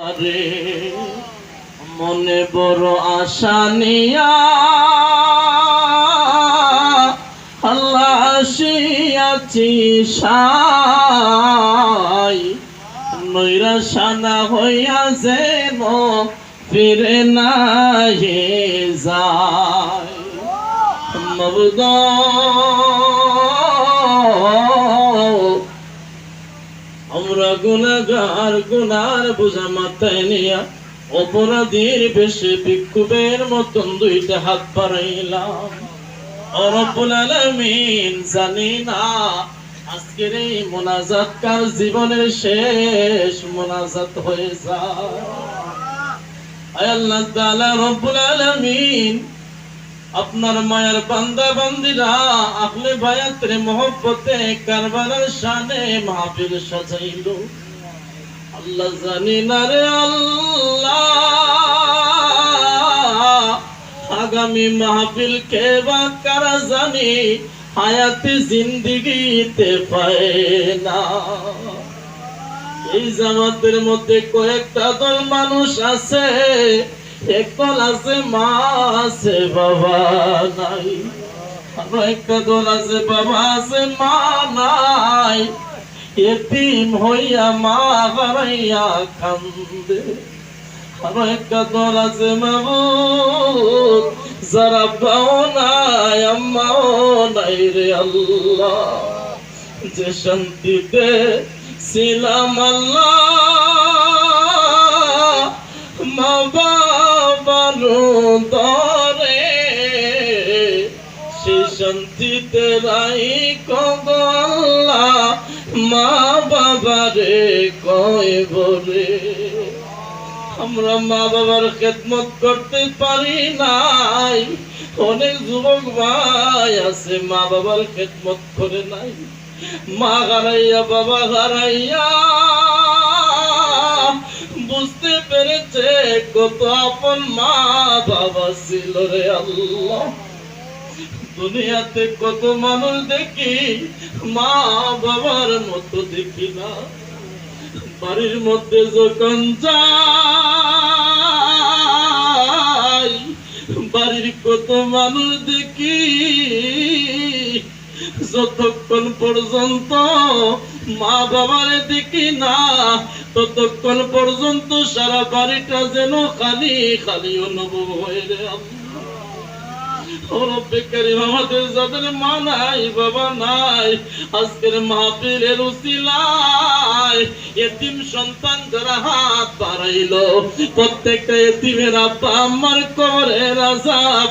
আরে মনে বড় আশা নিয়া আল্লাহ আসিয়াছি সাই নৈরাশানা হইয়া যেন ফিরে নাই যায় মবুদ আমরা গুনাহগার গুনার বোঝা মাথায় নিয়া অপরাধীর বেশে ভিক্ষুকের মতন দুইটা হাত বাড়াইলাম। ও রব্বুল আলামিন, জানি না আজকের এই মোনাজাত কার জীবনের শেষ মোনাজাত হয়ে যায়। আয় আল্লাহ তাআলা রব্বুল আলামিন, আপনার মায়ের বান্দা বান্দিরা আহলে বায়াতের মহব্বতে কারবালার শানে মাহফিল সাজাইলো। আল্লাহ জানি না রে আল্লাহ, আগামী মাহফিল কে বা কারা জানি হায়াতে জিন্দেগিতে পায় না। এই জামাতের মধ্যে কয়েকটা দল মানুষ আছে, একদল আছে মা আছে বাবা নাই, আরো একটা দল আছে বাবা আছে মা নাই, এতিম হইয়া মা হারাইয়া কান্দে। আরো একটা দল আছে মাবুদ, যারা বাও নাই আম্মাও নাই রে আল্লাহ, যে শান্তিতে ছিলাম আল্লাহ মা বাবার দরে, সে শান্তিতে রাইখো গো আল্লাহ মা বাবারে কয়বরে। আমরা মা বাবার খেদমত করতে পারি নাই, অনেক যুবক ভাই আছে মা বাবার খেদমত করে নাই। মা হারাইয়া বাবা হারাইয়া বুঝতে পেরেছে কত আপন মা বাবা ছিল রে আল্লাহ। দুনিয়াতে কত মানুষ দেখি মা বাবার মতো দেখি না। বাড়ির মধ্যে যখন যাই বাড়ির কত মানুষ দেখি, যতক্ষণ পর্যন্ত মা বাবারে দেখি না ততক্ষণ পর্যন্ত সারা বাড়িটা যেন খালি খালি অনুভব হয়ে রে আল্লাহ। আমাদের যাদের মা নাই বাবা নাই, আজকের মাহফিলের উসিলায় এতিম সন্তান যারা হাত বাড়াইলো, প্রত্যেকটা এতিমের আব্বা আম্মার কবরের আযাব